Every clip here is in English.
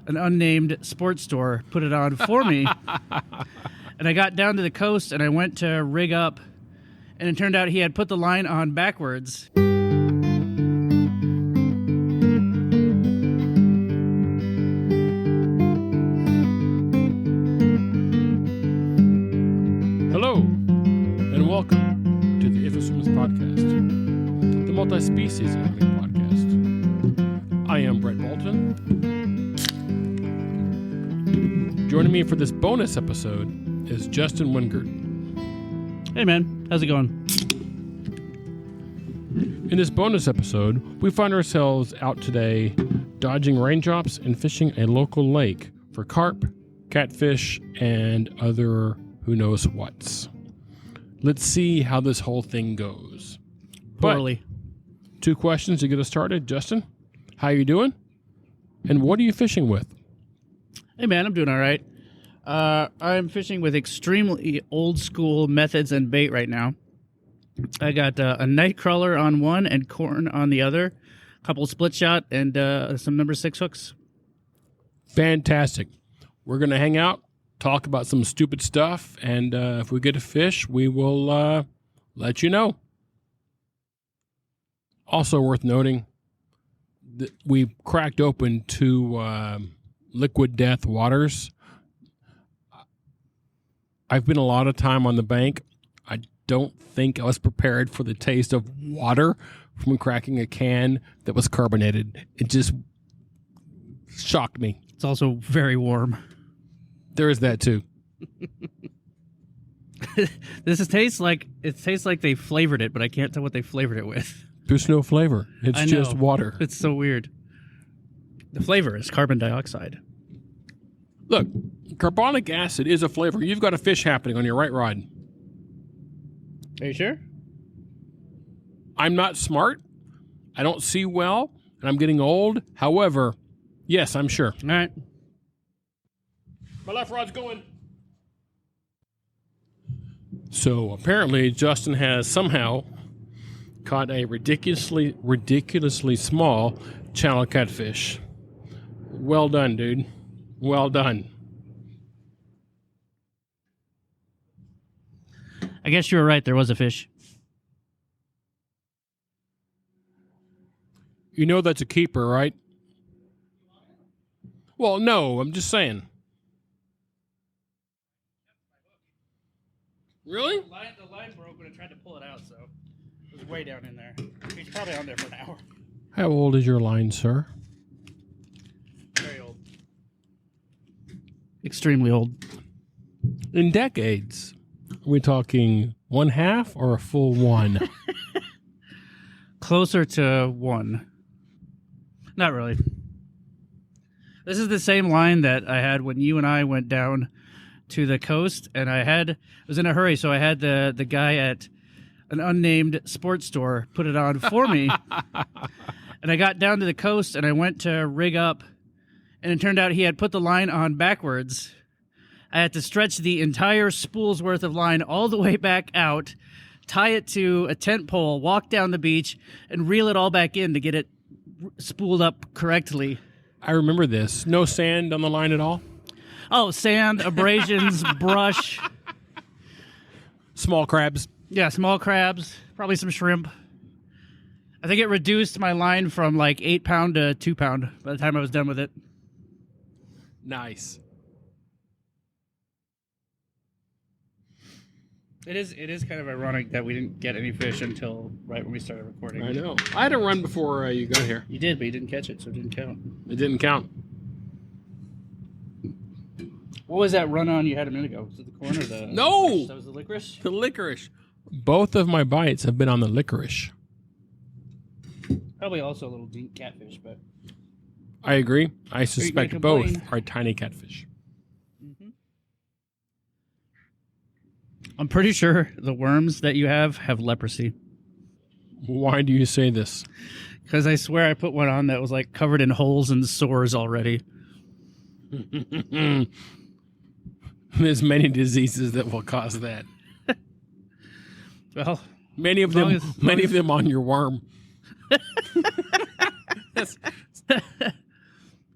an unnamed sports store put it on for me. And I got down to the coast and I went to rig up, and it turned out he had put the line on backwards. Hello, and welcome to the If It Swims podcast, the multi-species angling podcast. I am Brett Bolton. Joining me for this bonus episode is Justin Wingert. Hey man, how's it going? In this bonus episode, we find ourselves out today dodging raindrops and fishing a local lake for carp, catfish, and other who knows what's. Let's see how this whole thing goes. Poorly. But, 2 questions to get us started. Justin, how you doing? And what are you fishing with? Hey man, I'm doing all right. I'm fishing with extremely old school methods and bait right now. I got a night crawler on one and corn on the other, a couple split shot, and some number 6 hooks. Fantastic. We're going to hang out, talk about some stupid stuff, and if we get a fish, we will let you know. Also worth noting that we cracked open 2 liquid death waters. I've been a lot of time on the bank. I don't think I was prepared for the taste of water from cracking a can that was carbonated. It just shocked me. It's also very warm. There is that too. It tastes like they flavored it, but I can't tell what they flavored it with. There's no flavor. It's I just know. water. It's so weird. The flavor is carbon dioxide. Look, carbonic acid is a flavor. You've got a fish happening on your right rod. Are you sure? I'm not smart. I don't see well, and I'm getting old. However, yes, I'm sure. All right. My left rod's going. So apparently Justin has somehow caught a ridiculously small channel catfish. Well done, dude. Well done. I guess you were right. There was a fish. You know that's a keeper, right? Well, no, I'm just saying. Really? The line broke when I tried to pull it out, so it was way down in there. He's probably on there for an hour. How old is your line, sir? Very old. Extremely old. In decades. Are we talking 1/2 or a full 1? Closer to 1. Not really. This is the same line that I had when you and I went down to the coast, and I was in a hurry, so I had the guy at an unnamed sports store put it on for me. And I got down to the coast and I went to rig up, and it turned out he had put the line on backwards. I had to stretch the entire spool's worth of line all the way back out, tie it to a tent pole, walk down the beach, and reel it all back in to get it spooled up correctly. I remember this. No sand on the line at all? Oh, sand, abrasions, brush. Small crabs? Yeah, small crabs, probably some shrimp. I think it reduced my line from like 8 pound to 2 pound by the time I was done with it. Nice. It is kind of ironic that we didn't get any fish until right when we started recording. I know. I had a run before you got here. You did, but you didn't catch it, so it didn't count. It didn't count. What was that run on you had a minute ago? Was it the corn or the... No! Licorice? That was the licorice? The licorice. Both of my bites have been on the licorice. Probably also a little deep catfish, but... I agree. I suspect gonna both complain? are tiny catfish. Mm-hmm. I'm pretty sure the worms that you have leprosy. Why do you say this? Because I swear I put one on that was like covered in holes and sores already. There's many diseases that will cause that. Well, Many of them on your worm.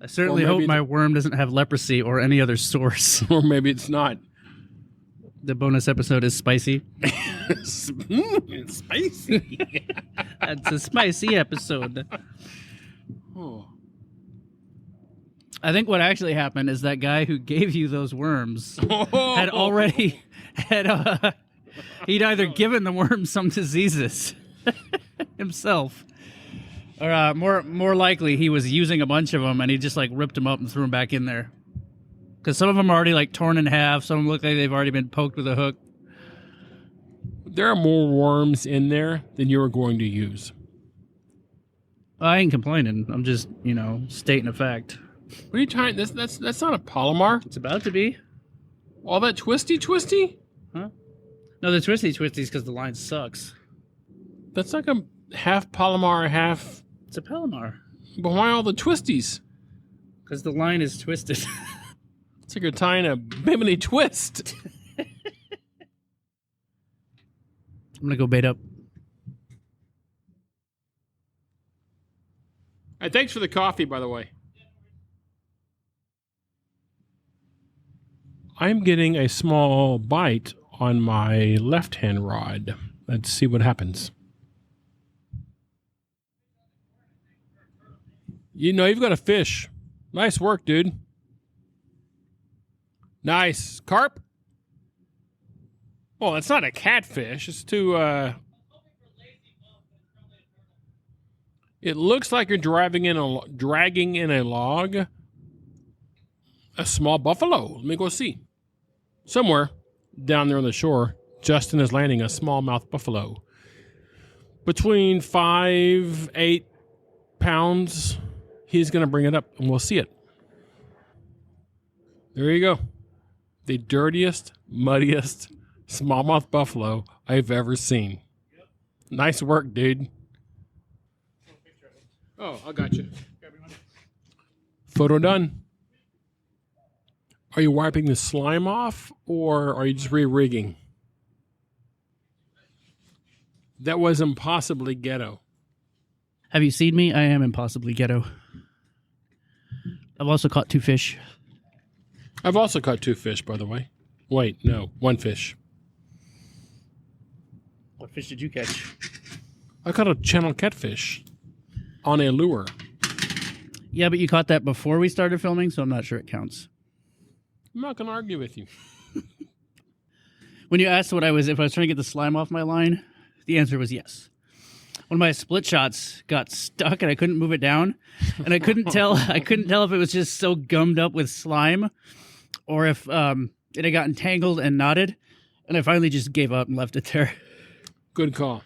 I certainly hope my worm doesn't have leprosy or any other source. Or maybe it's not. The bonus episode is spicy. It's spicy. It's a spicy episode. Oh. I think what actually happened is that guy who gave you those worms had already he'd either given the worms some diseases himself, or more likely he was using a bunch of them and he just like ripped them up and threw them back in there. Because some of them are already like torn in half. Some of them look like they've already been poked with a hook. There are more worms in there than you are going to use. I ain't complaining. I'm just, stating a fact. What are you trying? That's not a Palomar. It's about to be. All that twisty? Huh? No, the twisties because the line sucks. That's like a half Palomar, half... It's a Palomar. But why all the twisties? Because the line is twisted. It's like you're tying a bimini twist. I'm going to go bait up. Hey, thanks for the coffee, by the way. I'm getting a small bite on my left-hand rod. Let's see what happens. You've got a fish. Nice work, dude. Nice. Carp? Well, it's not a catfish. It's It looks like you're dragging in a log. A small buffalo. Let me go see. Somewhere down there on the shore, Justin is landing a smallmouth buffalo. Between 5-8 pounds, he's going to bring it up and we'll see it. There you go. The dirtiest, muddiest smallmouth buffalo I've ever seen. Nice work, dude. Oh, I got you. Photo done. Are you wiping the slime off, or are you just re-rigging? That was impossibly ghetto. Have you seen me? I am impossibly ghetto. I've also caught 2 fish. I've also caught 2 fish, by the way. Wait, no, 1 fish. What fish did you catch? I caught a channel catfish on a lure. Yeah, but you caught that before we started filming, so I'm not sure it counts. I'm not going to argue with you. When you asked if I was trying to get the slime off my line, the answer was yes. One of my split shots got stuck and I couldn't move it down, and I couldn't tell if it was just so gummed up with slime or if it had gotten tangled and knotted, and I finally just gave up and left it there. Good call.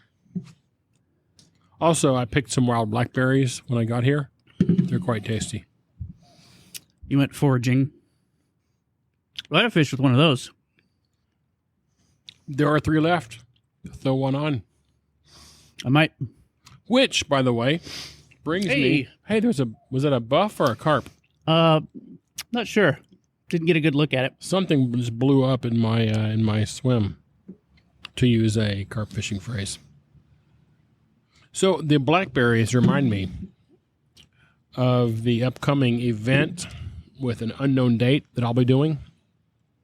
Also, I picked some wild blackberries when I got here. They're quite tasty. You went foraging. Well, I had a fish with one of those. There are 3 left. Throw one on. I might. Which, by the way, brings me... Hey, was that a buff or a carp? Not sure. Didn't get a good look at it. Something just blew up in my swim, to use a carp fishing phrase. So the blackberries remind me of the upcoming event with an unknown date that I'll be doing.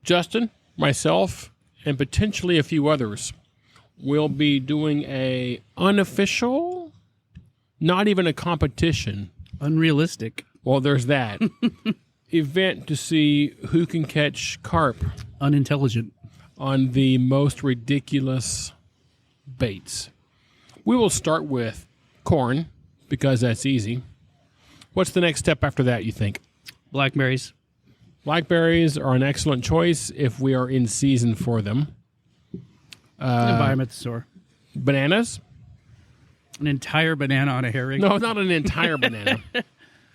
Justin, myself, and potentially a few others will be doing a unofficial, not even a competition. Unrealistic. Well, there's that. Event to see who can catch carp. Unintelligent. On the most ridiculous baits. We will start with corn, because that's easy. What's the next step after that, you think? Blackberries. Blackberries are an excellent choice if we are in season for them. Buy them at the store. Bananas? An entire banana on a herring? No, not an entire banana.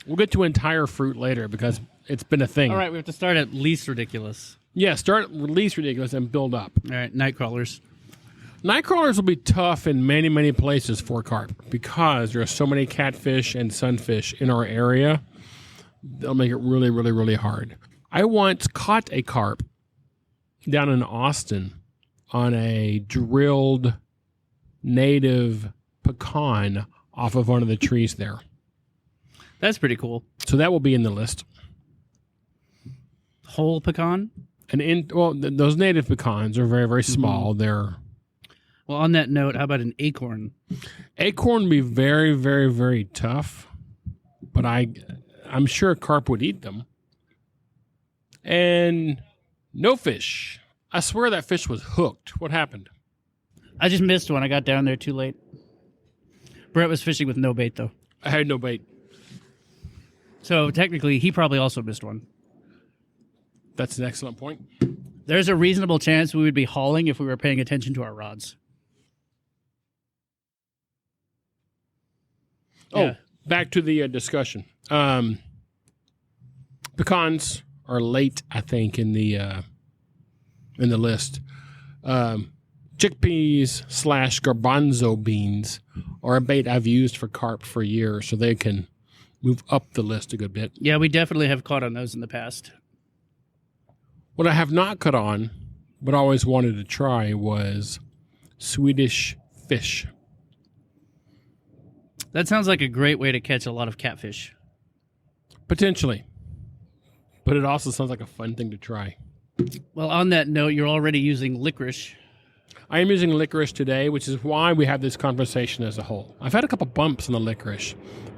We'll get to entire fruit later because it's been a thing. All right, we have to start at least ridiculous. Yeah, start at least ridiculous and build up. All right, night crawlers. Night crawlers will be tough in many, many places for carp because there are so many catfish and sunfish in our area. They'll make it really, really, really hard. I once caught a carp down in Austin on a drilled native pecan off of one of the trees there. That's pretty cool. So that will be in the list. Whole pecan? Those native pecans are very, very small. They're Well, on that note, how about an acorn? Acorn would be very, very, very tough, but I'm sure carp would eat them. And no fish. I swear that fish was hooked. What happened? I just missed one. I got down there too late. Brett was fishing with no bait, though. I had no bait. So technically, he probably also missed one. That's an excellent point. There's a reasonable chance we would be hauling if we were paying attention to our rods. Oh, back to the discussion. Pecans are late, I think, in the list. Chickpeas / garbanzo beans are a bait I've used for carp for years, so they can move up the list a good bit. Yeah, we definitely have caught on those in the past. What I have not caught on, but always wanted to try, was Swedish fish. That sounds like a great way to catch a lot of catfish. Potentially. But it also sounds like a fun thing to try. Well, on that note, you're already using licorice. I am using licorice today, which is why we have this conversation as a whole. I've had a couple bumps on the licorice,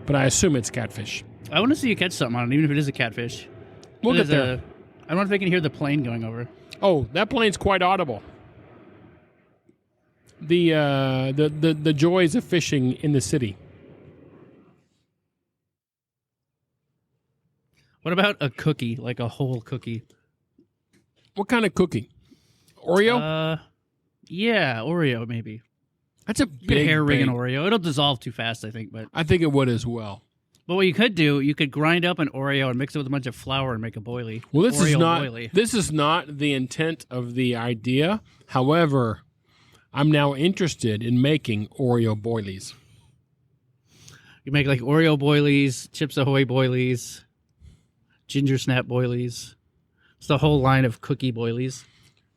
but I assume it's catfish. I want to see you catch something on it, even if it is a catfish. We'll get there. I don't know if I can hear the plane going over. Oh, that plane's quite audible. The joys of fishing in the city. What about a cookie, like a whole cookie? What kind of cookie? Oreo? Yeah, Oreo maybe. That's a Good big hair ring bait. an Oreo. It'll dissolve too fast, I think. But I think it would as well. what you could do, you could grind up an Oreo and mix it with a bunch of flour and make a boilie. Well, this Oreo is not the intent of the idea. However, I'm now interested in making Oreo boilies. You make like Oreo boilies, Chips Ahoy boilies, Ginger Snap boilies. It's the whole line of cookie boilies.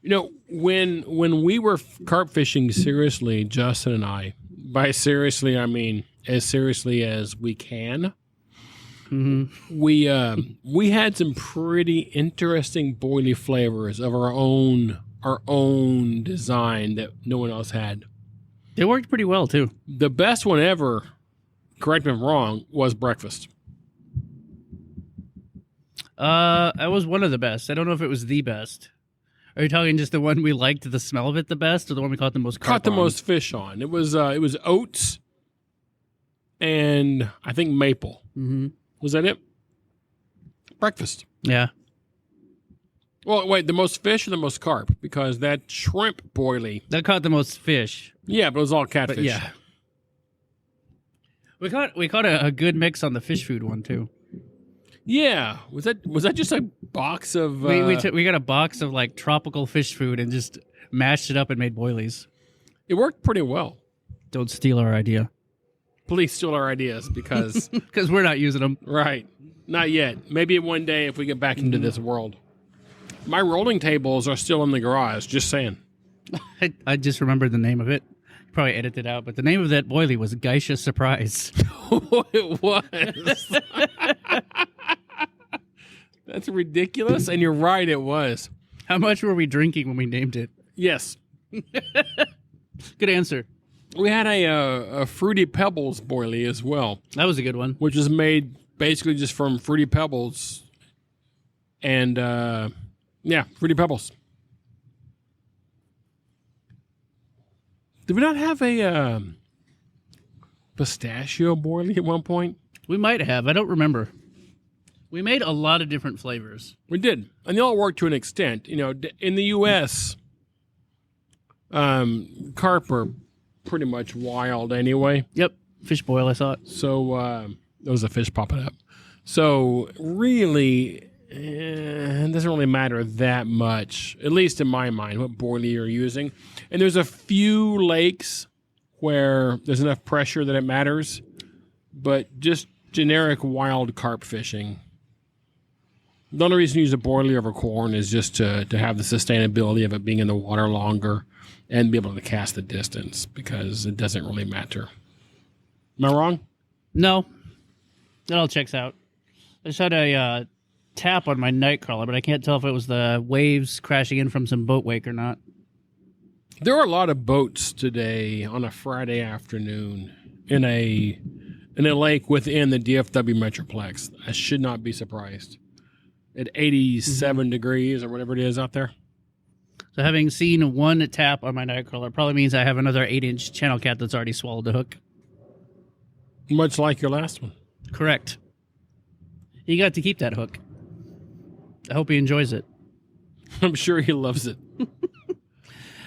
You know, when we were carp fishing seriously, Justin and I, by seriously I mean as seriously as we can. Mm-hmm. We had some pretty interesting boilie flavors of our own design that no one else had. They worked pretty well too. The best one ever, correct me if I'm wrong, was breakfast. That was one of the best. I don't know if it was the best. Are you talking just the one we liked the smell of it the best, or the one we caught the most carp Caught the on? most fish on. It was oats and I think maple. Mm-hmm. Was that it? Breakfast. Yeah. Well, wait, the most fish or the most carp? Because that shrimp boilie. That caught the most fish. Yeah, but it was all catfish. But yeah. We caught a good mix on the fish food one too. Yeah. Was that just a box of We got a box of like tropical fish food and just mashed it up and made boilies. It worked pretty well. Don't steal our idea. Please steal our ideas because Because we're not using them. right. Not yet. Maybe one day if we get back into this world. My rolling tables are still in the garage, just saying. I just remembered the name of it. Probably edited it out, but the name of that boilie was Geisha Surprise. It was. That's ridiculous, and you're right, it was. How much were we drinking when we named it? Yes. Good answer. We had a Fruity Pebbles boilie as well, That was a good one. which is made basically just from Fruity Pebbles and, Fruity Pebbles. Did we not have a pistachio boilie at one point? We might have. I don't remember. We made a lot of different flavors. We did. And they all worked to an extent. You know, in the U.S., carp are pretty much wild anyway. Yep. Fish boil, I saw it. So there was a fish popping up. So really, it doesn't really matter that much, at least in my mind, what boilie you're using. And there's a few lakes where there's enough pressure that it matters, but just generic wild carp fishing. The only reason you use a boilie over corn is just to have the sustainability of it being in the water longer and be able to cast the distance because it doesn't really matter. Am I wrong? No. That all checks out. I just had a tap on my night crawler, but I can't tell if it was the waves crashing in from some boat wake or not. There are a lot of boats today on a Friday afternoon in a lake within the DFW Metroplex. I should not be surprised. At 87 degrees or whatever it is out there. So having seen one tap on my night crawler probably means I have another 8-inch channel cat that's already swallowed the hook. Much like your last one. Correct. He got to keep that hook. I hope he enjoys it. I'm sure he loves it.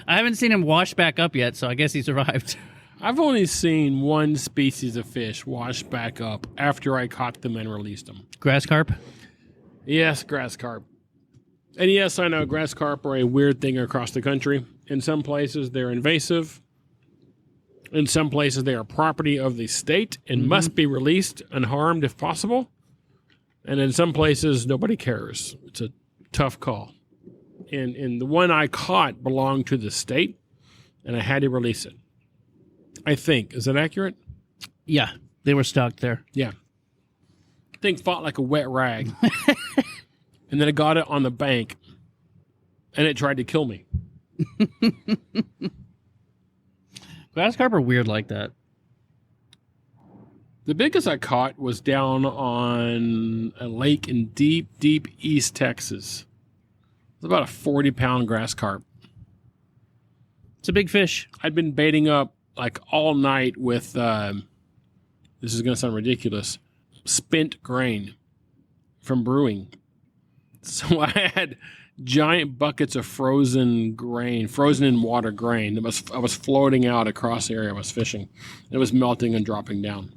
I haven't seen him wash back up yet, so I guess he survived. I've only seen one species of fish wash back up after I caught them and released them. Grass carp? Yes, grass carp. And yes, I know grass carp are a weird thing across the country. In some places, they're invasive. In some places, they are property of the state and must be released unharmed if possible. And in some places, nobody cares. It's a tough call. And the one I caught belonged to the state, and I had to release it. I think. Is that accurate? Yeah, they were stocked there. Yeah. Thing fought like a wet rag. And then I got it on the bank, and it tried to kill me. Grass carp are weird like that. The biggest I caught was down on a lake in deep, deep East Texas. It was about a 40-pound grass carp. It's a big fish. I'd been baiting up like all night with, this is going to sound ridiculous, spent grain from brewing. So I had giant buckets of frozen grain, frozen in water grain. I was floating out across the area I was fishing. It was melting and dropping down.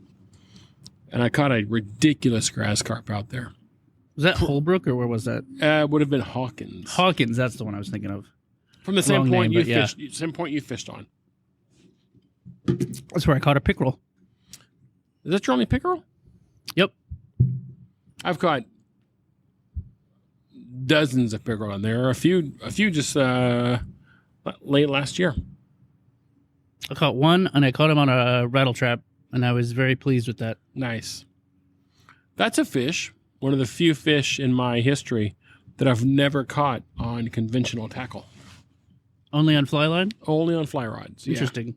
And I caught a ridiculous grass carp out there. Was that Holbrook or where was that? It would have been Hawkins. Hawkins, that's the one I was thinking of. From the same Wrong point name, you but yeah. fished, same point you fished on. That's where I caught a pickerel. Is that your only pickerel? Yep. I've caught dozens of pickerel on there. A few just late last year. I caught one, and I caught him on a rattle trap, and I was very pleased with that. Nice. That's a fish, one of the few fish in my history that I've never caught on conventional tackle. Only on fly line? Only on fly rods. Interesting. Yeah.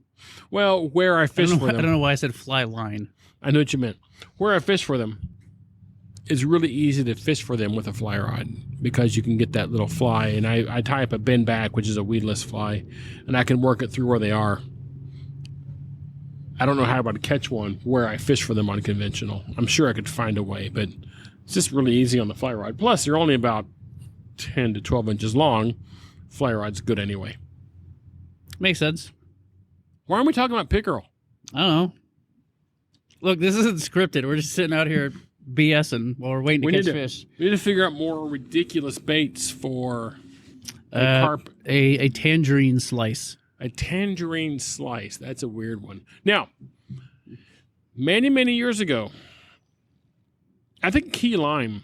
Well, where I fish for them. I don't know why I said fly line. I know what you meant. Where I fish for them, it's really easy to fish for them with a fly rod because you can get that little fly, and I tie up a bend back, which is a weedless fly, and I can work it through where they are. I don't know how to catch one where I fish for them on conventional. I'm sure I could find a way, but it's just really easy on the fly rod. Plus, they're only about 10 to 12 inches long. Fly rod's good anyway. Makes sense. Why aren't we talking about pickerel? I don't know. Look, this isn't scripted. We're just sitting out here BSing while we're waiting to catch fish. We need to figure out more ridiculous baits for carp. A tangerine slice. A tangerine slice. That's a weird one. Now, many, many years ago, I think key lime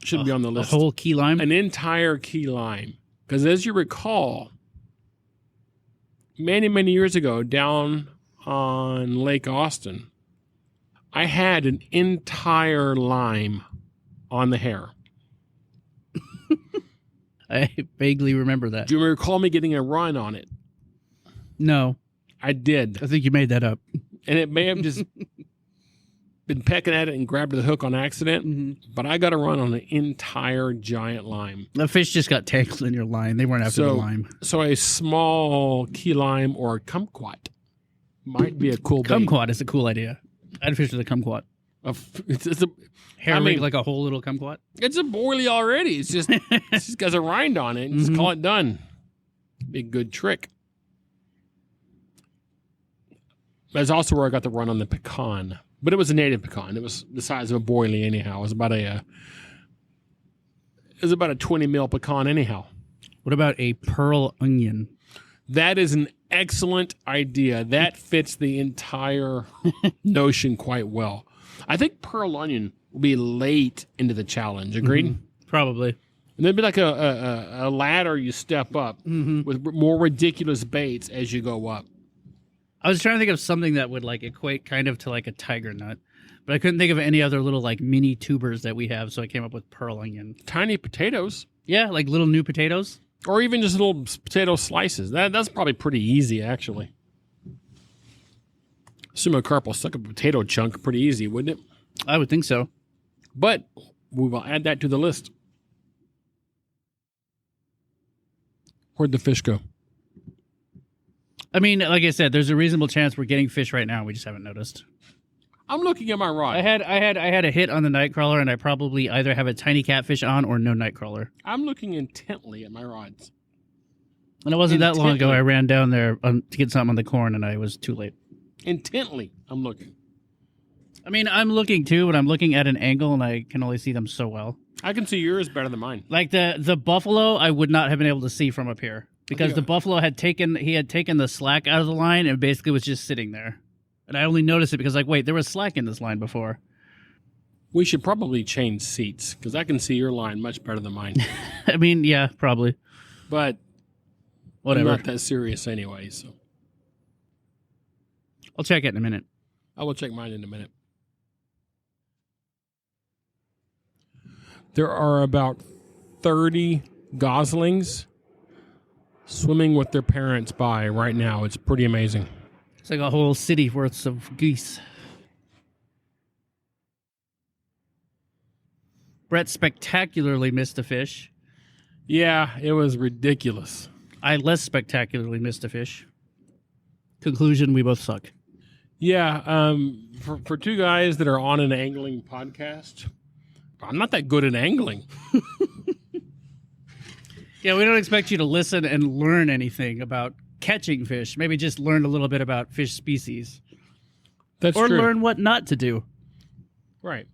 should be on the list. A whole key lime? An entire key lime. Because as you recall, many, many years ago, down on Lake Austin, I had an entire lime on the hair. I vaguely remember that. Do you recall me getting a run on it? No. I did. I think you made that up. And it may have just been pecking at it and grabbed the hook on accident, but I got a run on an entire giant lime. The fish just got tangled in your line. They weren't after the lime. So a small key lime or kumquat might be a cool bait. Kumquat is a cool idea. I'd fish with a kumquat. It's a Hair rig like a whole little kumquat? It's a boilie already. It's just got a rind on it and just call it done. Be a good trick. That's also where I got the run on the pecan. But it was a native pecan. It was the size of a boilie anyhow. It was about a 20 mil pecan anyhow. What about a pearl onion? That is an excellent idea. That fits the entire notion quite well. I think pearl onion will be late into the challenge. Agreed? Mm-hmm. Probably. And there'd be like a ladder you step up with more ridiculous baits as you go up. I was trying to think of something that would like equate kind of to like a tiger nut. But I couldn't think of any other little like mini tubers that we have, so I came up with pearl onion. Tiny potatoes. Yeah, like little new potatoes. Or even just little potato slices. That's probably pretty easy, actually. Assume a carp will suck a potato chunk pretty easy, wouldn't it? I would think so. But we will add that to the list. Where'd the fish go? I mean, like I said, there's a reasonable chance we're getting fish right now. We just haven't noticed. I'm looking at my rod. I had a hit on the nightcrawler, and I probably either have a tiny catfish on or no nightcrawler. I'm looking intently at my rods. And it wasn't that long ago I ran down there to get something on the corn, and I was too late. Intently, I'm looking. I mean, I'm looking too, but I'm looking at an angle, and I can only see them so well. I can see yours better than mine. Like the buffalo, I would not have been able to see from up here because the buffalo had taken the slack out of the line and basically was just sitting there. And I only noticed it because, like, wait, there was slack in this line before. We should probably change seats because I can see your line much better than mine. I mean, yeah, probably. But whatever. I'm not that serious anyway, so. I'll check it in a minute. I will check mine in a minute. There are about 30 goslings swimming with their parents by right now. It's pretty amazing. It's like a whole city worth of geese. Brett spectacularly missed a fish. Yeah, it was ridiculous. I less spectacularly missed a fish. Conclusion, we both suck. Yeah, for two guys that are on an angling podcast, I'm not that good at angling. Yeah, we don't expect you to listen and learn anything about catching fish. Maybe just learn a little bit about fish species. That's or true. Or learn what not to do. Right.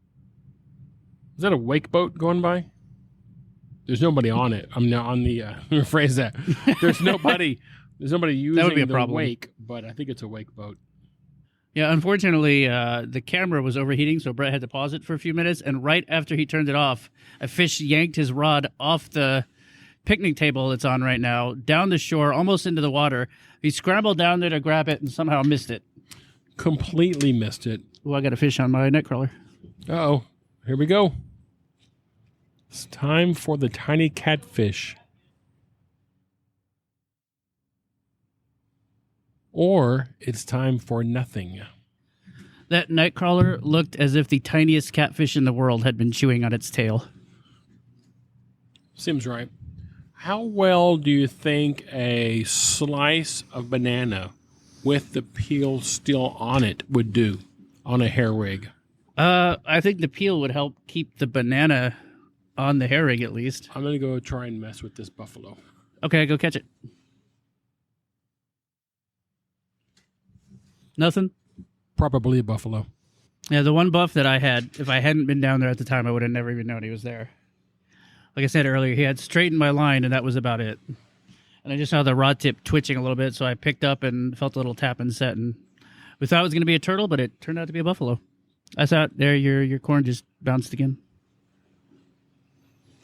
Is that a wake boat going by? There's nobody on it. I'm not on the rephrase that. There's nobody using that would be a the problem. wake, but I think it's a wake boat. Yeah, unfortunately, the camera was overheating, so Brett had to pause it for a few minutes. And right after he turned it off, a fish yanked his rod off the picnic table it's on right now, down the shore, almost into the water. He scrambled down there to grab it and somehow missed it. Completely missed it. Oh, I got a fish on my nightcrawler. Uh-oh. Here we go. It's time for the tiny catfish. Or it's time for nothing. That nightcrawler looked as if the tiniest catfish in the world had been chewing on its tail. Seems right. How well do you think a slice of banana with the peel still on it would do on a hair rig? I think the peel would help keep the banana on the hair rig at least. I'm going to go try and mess with this buffalo. Okay, go catch it. Nothing? Probably a buffalo. Yeah, the one buff that I had, if I hadn't been down there at the time, I would have never even known he was there. Like I said earlier, he had straightened my line, and that was about it. And I just saw the rod tip twitching a little bit, so I picked up and felt a little tap and set. And we thought it was going to be a turtle, but it turned out to be a buffalo. I thought, there, your corn just bounced again.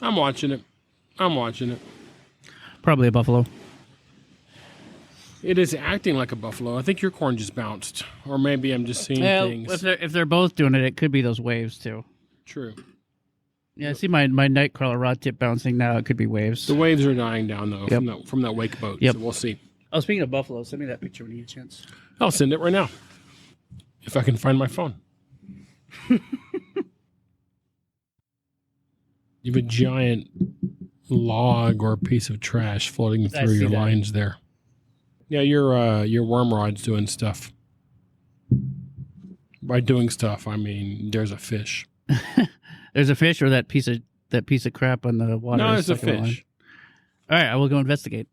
I'm watching it. Probably a buffalo. It is acting like a buffalo. I think your corn just bounced. Or maybe I'm just seeing things. If they're both doing it, it could be those waves, too. True. Yeah, I see my nightcrawler rod tip bouncing now. It could be waves. The waves are dying down, though, from that wake boat. Yep. So we'll see. Oh, speaking of buffalo, send me that picture when you get a chance. I'll send it right now. If I can find my phone. You have a giant log or piece of trash floating through your lines there. Yeah, your worm rod's doing stuff. By doing stuff, I mean there's a fish. There's a fish, or that piece of crap on the water. No, there's a fish. All right, I will go investigate.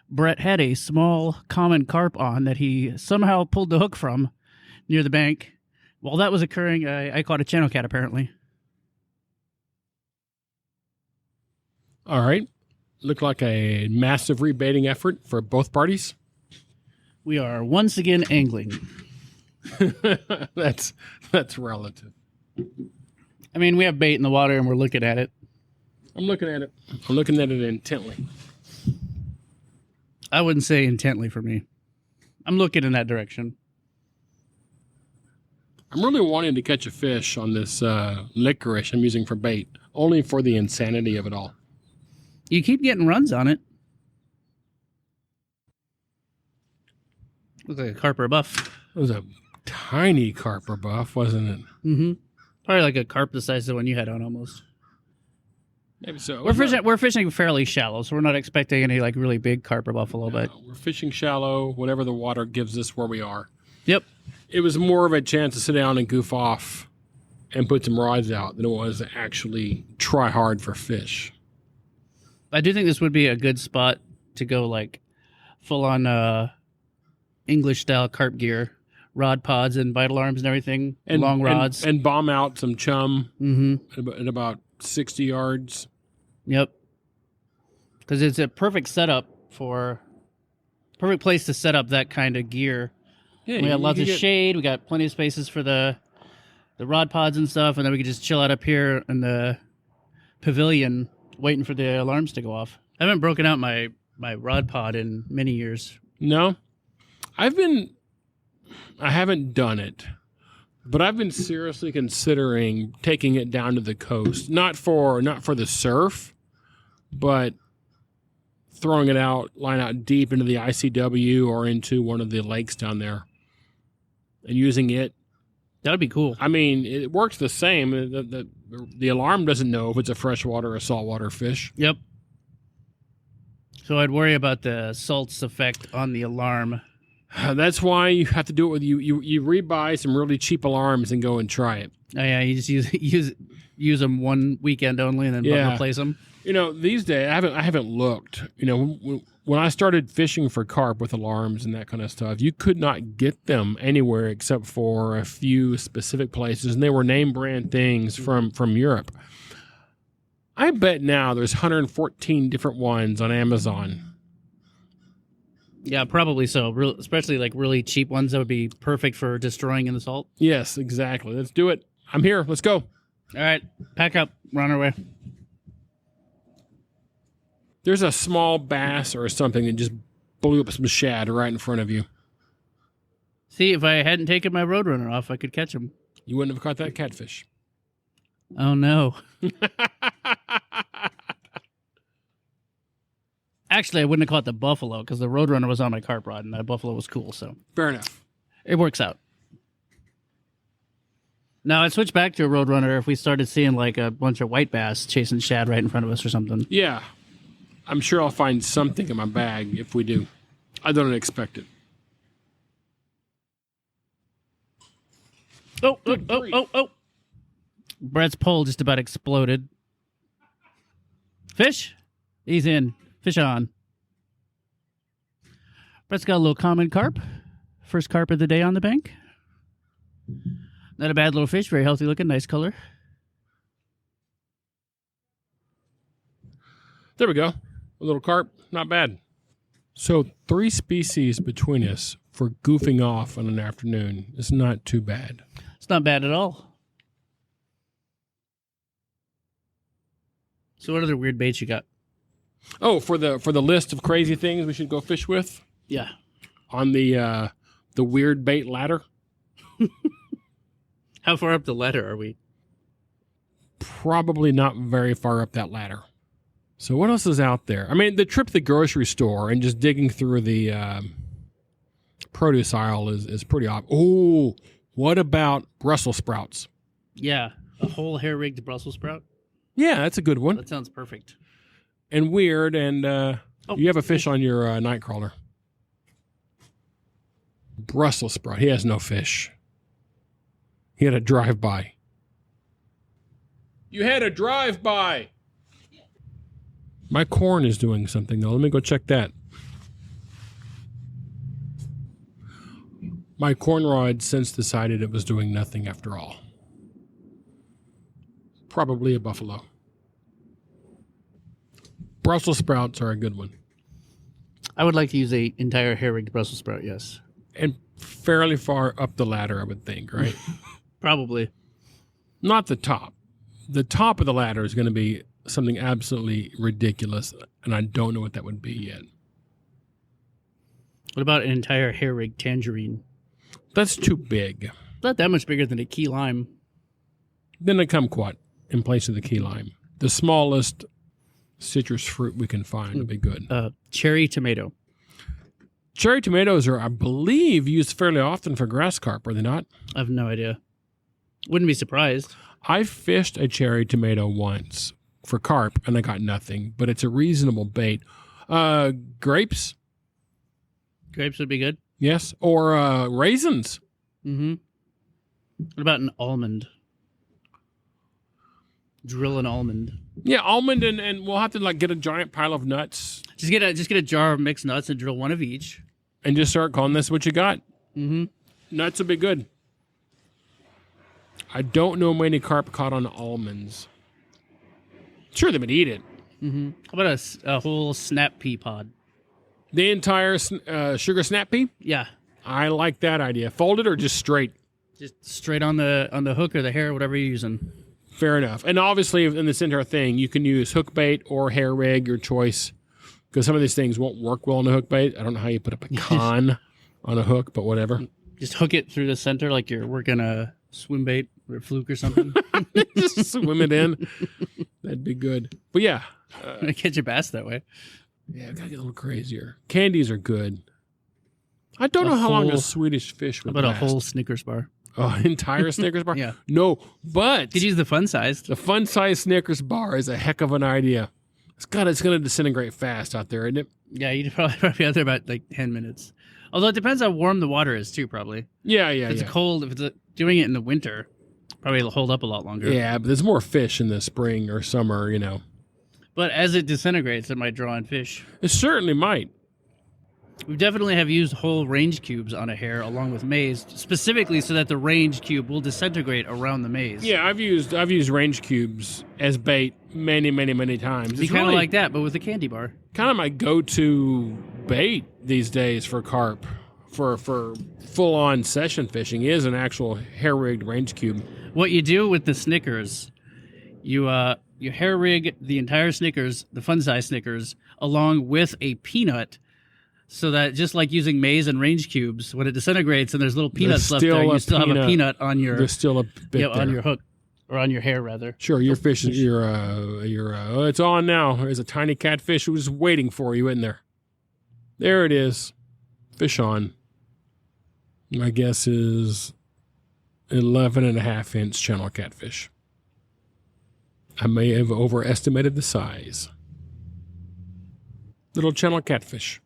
Brett had a small common carp on that he somehow pulled the hook from near the bank. While that was occurring, I caught a channel cat, apparently. All right. Looked like a massive rebaiting effort for both parties. We are once again angling. That's relative. I mean, we have bait in the water and we're looking at it. I'm looking at it. I'm looking at it intently. I wouldn't say intently for me. I'm looking in that direction. I'm really wanting to catch a fish on this licorice I'm using for bait, only for the insanity of it all. You keep getting runs on it. Looks like a carp or buff. It was a tiny carp or buff, wasn't it? Mm-hmm. Probably like a carp the size of the one you had on almost. Maybe so. We're fishing fairly shallow, so we're not expecting any like really big carp or buffalo. But we're fishing shallow, whatever the water gives us where we are. Yep. It was more of a chance to sit down and goof off and put some rods out than it was to actually try hard for fish. I do think this would be a good spot to go like full on English style carp gear, rod pods and vital arms and everything, and long rods, and bomb out some chum at about 60 yards. Yep. Because it's a perfect place to set up that kind of gear. Yeah, we got lots of shade. We got plenty of spaces for the rod pods and stuff, and then we could just chill out up here in the pavilion waiting for the alarms to go off. I haven't broken out my rod pod in many years. No. I haven't done it, but I've been seriously considering taking it down to the coast, not for the surf, but throwing it out, line out deep into the ICW or into one of the lakes down there and using it. That would be cool. I mean, it works the same. The alarm doesn't know if it's a freshwater or saltwater fish. Yep. So I'd worry about the salts effect on the alarm. That's why you have to do it with you rebuy some really cheap alarms and go and try it. Oh yeah, you just use them one weekend only and then replace them. You know, these days I haven't looked. You know, when I started fishing for carp with alarms and that kind of stuff, you could not get them anywhere except for a few specific places, and they were name brand things from Europe. I bet now there's 114 different ones on Amazon. Yeah, probably so. Especially like really cheap ones that would be perfect for destroying in the salt. Yes, exactly. Let's do it. I'm here. Let's go. All right, pack up. We're on our way. There's a small bass or something that just blew up some shad right in front of you. See, if I hadn't taken my Roadrunner off, I could catch him. You wouldn't have caught that catfish. Oh, no. Actually, I wouldn't have caught the buffalo because the Roadrunner was on my carp rod and that buffalo was cool. So fair enough. It works out. Now, I'd switch back to a Roadrunner if we started seeing like a bunch of white bass chasing shad right in front of us or something. Yeah. I'm sure I'll find something in my bag if we do. I don't expect it. Oh. Brett's pole just about exploded. Fish? He's in. Fish on. Brett's got a little common carp. First carp of the day on the bank. Not a bad little fish. Very healthy looking. Nice color. There we go. A little carp. Not bad. So 3 species between us for goofing off on an afternoon is not too bad. It's not bad at all. So what other weird baits you got? Oh, for the list of crazy things we should go fish with? Yeah. On the weird bait ladder? How far up the ladder are we? Probably not very far up that ladder. So what else is out there? I mean, the trip to the grocery store and just digging through the produce aisle is pretty obvious. Oh, what about Brussels sprouts? Yeah, a whole hair-rigged Brussels sprout? Yeah, that's a good one. That sounds perfect. And weird, and you have a fish on your nightcrawler. Brussels sprout. He has no fish. He had a drive-by. You had a drive-by! My corn is doing something, though. Let me go check that. My corn rod since decided it was doing nothing after all. Probably a buffalo. Brussels sprouts are a good one. I would like to use an entire hair-rigged Brussels sprout, yes. And fairly far up the ladder, I would think, right? Probably. Not the top. The top of the ladder is going to be something absolutely ridiculous, and I don't know what that would be yet. What about an entire hair-rigged tangerine? That's too big. not that much bigger than a key lime. Then a kumquat in place of the key lime. The smallest citrus fruit we can find would be good. Cherry tomato. Cherry tomatoes are, I believe, used fairly often for grass carp, are they not? I have no idea. Wouldn't be surprised. I fished a cherry tomato once for carp, and I got nothing, but it's a reasonable bait. Grapes? Grapes would be good. Yes. Or raisins. Mm-hmm. What about an almond? Drill an almond. Yeah, almond, and we'll have to like get a giant pile of nuts. Just get a jar of mixed nuts and drill one of each. And just start calling this what you got. Mm-hmm. Nuts would be good. I don't know many carp caught on almonds. Sure, they would eat it. Mm-hmm. How about a whole snap pea pod? The entire sugar snap pea? Yeah. I like that idea. Folded or just straight? Just straight on the hook or the hair, whatever you're using. Fair enough. And obviously, in this entire thing, you can use hook bait or hair rig, your choice. Because some of these things won't work well on a hook bait. I don't know how you put a pecan on a hook, but whatever. Just hook it through the center like you're working a swim bait or a fluke or something. Just swim it in. That'd be good. But yeah. Catch a bass that way. Yeah, gotta get a little crazier. Candies are good. I don't know how long a Swedish fish would last. last. A whole Snickers bar. Oh, entire Snickers bar? Yeah. No, but Could use the fun sized. the fun size Snickers bar is a heck of an idea. It's gonna disintegrate fast out there, isn't it? Yeah, you'd probably be out there about like 10 minutes. Although it depends how warm the water is too, probably. Yeah. If it's cold, if it's doing it in the winter, probably it'll hold up a lot longer. Yeah, but there's more fish in the spring or summer, you know. But as it disintegrates, it might draw in fish. It certainly might. We definitely have used whole range cubes on a hair along with maize, specifically so that the range cube will disintegrate around the maize. Yeah, I've used range cubes as bait many times. It's kind of like that, but with a candy bar. Kind of my go-to bait these days for carp, for full-on session fishing is an actual hair-rigged range cube. What you do with the Snickers, you hair rig the entire Snickers, the fun size Snickers, along with a peanut. So that just like using maize and range cubes, when it disintegrates and there's little peanuts left there, you still have a peanut on your. There's still a bit there. On your hook, or on your hair rather. Sure, your fish is it's on now. There's a tiny catfish who's waiting for you in there. There it is, fish on. My guess is 11.5-inch channel catfish. I may have overestimated the size. Little channel catfish.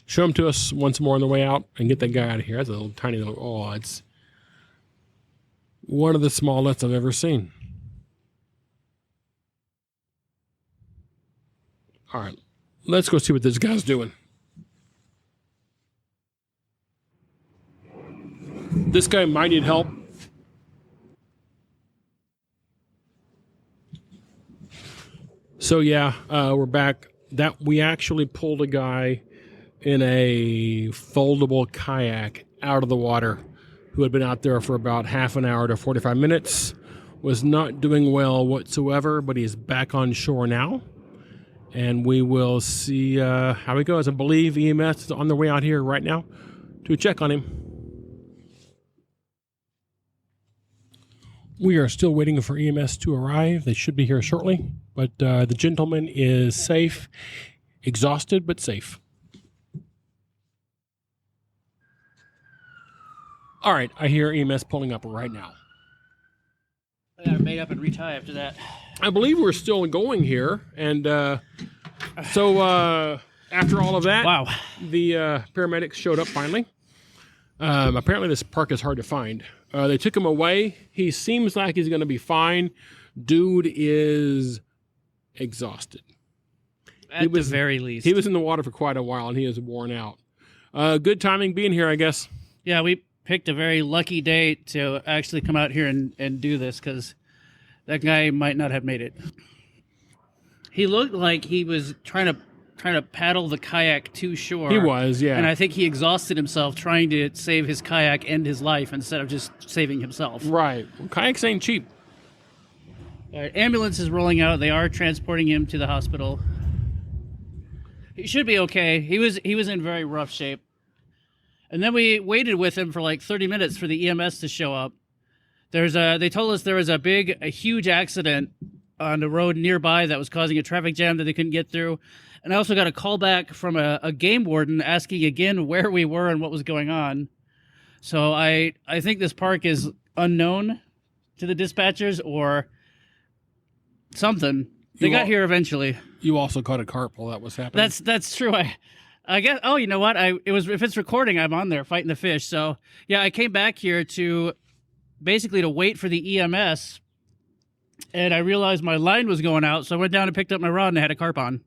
Show them to us once more on the way out and get that guy out of here. That's a little tiny little, it's one of the smallest I've ever seen. All right, let's go see what this guy's doing. This guy might need help. So yeah, we're back. That we actually pulled a guy in a foldable kayak out of the water who had been out there for about half an hour to 45 minutes, was not doing well whatsoever, but he's back on shore now. And we will see how he goes. I believe EMS is on their way out here right now to check on him. We are still waiting for EMS to arrive. They should be here shortly, but the gentleman is safe, exhausted, but safe. All right, I hear EMS pulling up right now. I got made up and retie after that. I believe we're still going here, and so after all of that, wow, the paramedics showed up finally. Apparently this park is hard to find. They took him away. He seems like he's going to be fine. Dude is exhausted. At the very least. He was in the water for quite a while, and he is worn out. Good timing being here, I guess. Yeah, we picked a very lucky day to actually come out here and do this, because that guy might not have made it. He looked like he was trying to paddle the kayak to shore. He was, yeah. And I think he exhausted himself trying to save his kayak and his life instead of just saving himself. Right. Well, kayaks ain't cheap. All right, ambulance is rolling out. They are transporting him to the hospital. He should be okay. He was in very rough shape. And then we waited with him for like 30 minutes for the EMS to show up. They told us there was a huge accident on the road nearby that was causing a traffic jam that they couldn't get through. And I also got a call back from a game warden asking again where we were and what was going on. So I think this park is unknown to the dispatchers or something. They got here eventually. You also caught a carp while that was happening. That's true. I guess. Oh, you know what? If it's recording, I'm on there fighting the fish. So yeah, I came back here to wait for the EMS, and I realized my line was going out. So I went down and picked up my rod, and I had a carp on.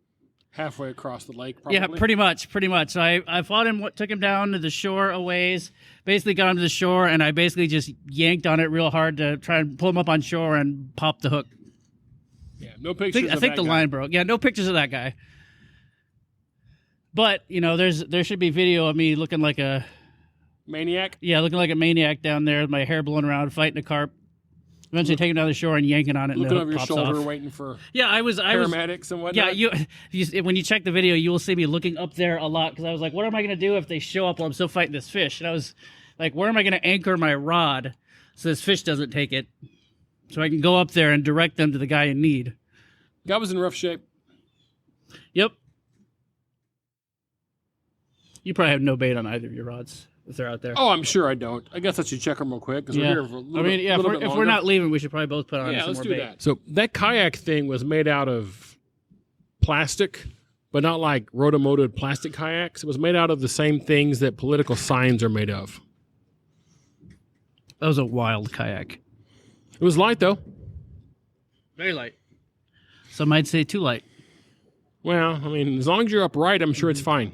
Halfway across the lake, probably. Yeah, pretty much. So I fought him, took him down to the shore a ways, basically got him to the shore, and I basically just yanked on it real hard to try and pull him up on shore and pop the hook. Yeah, no pictures. I think the line broke. Yeah, no pictures of that guy. But there should be video of me looking like a maniac. Yeah, looking like a maniac down there, with my hair blowing around, fighting a carp. Eventually taking it down the shore and yanking on it. Looking and over your shoulder, off. waiting for I was paramedics and whatnot. Yeah, when you check the video, you will see me looking up there a lot because I was like, what am I going to do if they show up while I'm still fighting this fish? And I was like, where am I going to anchor my rod so this fish doesn't take it, so I can go up there and direct them to the guy in need. Guy was in rough shape. Yep. You probably have no bait on either of your rods if they're out there. Oh, I'm sure I don't. I guess I should check them real quick because we're here for a little bit. If we're not leaving, we should probably both put on some more bait. That. So that kayak thing was made out of plastic, but not like rotomolded plastic kayaks. It was made out of the same things that political signs are made of. That was a wild kayak. It was light, though. Very light. Some might say too light. Well, I mean, as long as you're upright, I'm sure it's fine.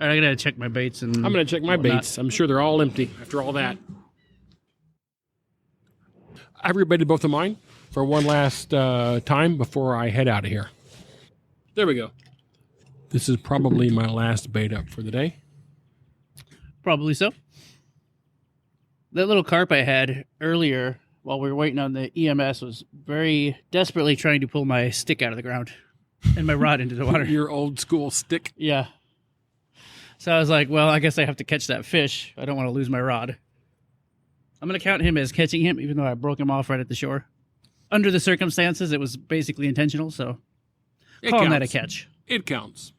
All right, I gotta check my baits and. I'm gonna check my baits. I'm sure they're all empty after all that. I've rebaited both of mine for one last time before I head out of here. There we go. This is probably my last bait up for the day. Probably so. That little carp I had earlier while we were waiting on the EMS was very desperately trying to pull my stick out of the ground and my rod into the water. Your old school stick? Yeah. So I was like, well, I guess I have to catch that fish. I don't want to lose my rod. I'm going to count him as catching him, even though I broke him off right at the shore. Under the circumstances, it was basically intentional, so call that a catch. It counts.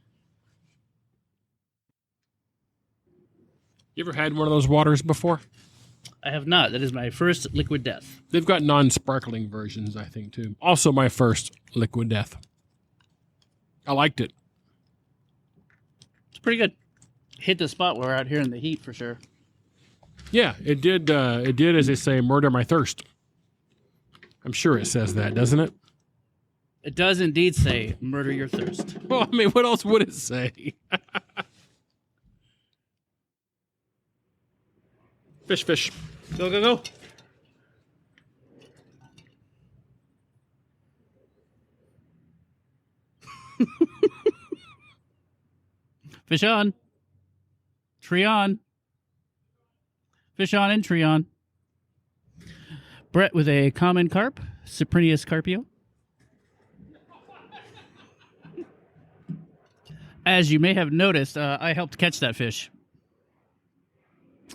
You ever had one of those waters before? I have not. That is my first liquid death. They've got non-sparkling versions, I think, too. Also my first liquid death. I liked it. It's pretty good. Hit the spot where we're out here in the heat for sure. Yeah, it did. It did, as they say, murder my thirst. I'm sure it says that, doesn't it? It does indeed say murder your thirst. Well, I mean, what else would it say? Fish. Go, go, go. Fish on. Tree on. Fish on and tree on. Brett with a common carp, Cyprinius carpio. As you may have noticed, I helped catch that fish.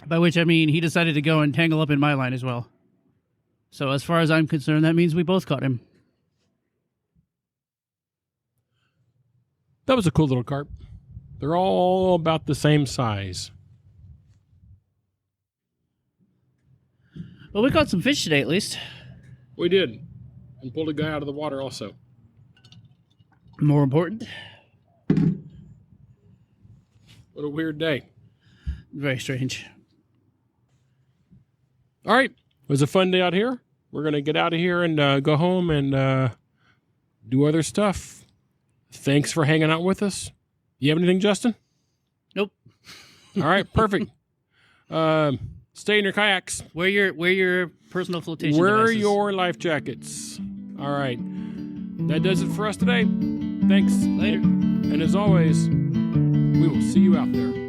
By which I mean he decided to go and tangle up in my line as well. So as far as I'm concerned, that means we both caught him. That was a cool little carp. They're all about the same size. Well, we caught some fish today, at least. We did. And pulled a guy out of the water also. More important. What a weird day. Very strange. All right. It was a fun day out here. We're going to get out of here and go home and do other stuff. Thanks for hanging out with us. You have anything, Justin? Nope. All right. Perfect. Stay in your kayaks. Wear your personal flotation Wear devices. your life jackets. All right. That does it for us today. Thanks. Later. And as always, we will see you out there.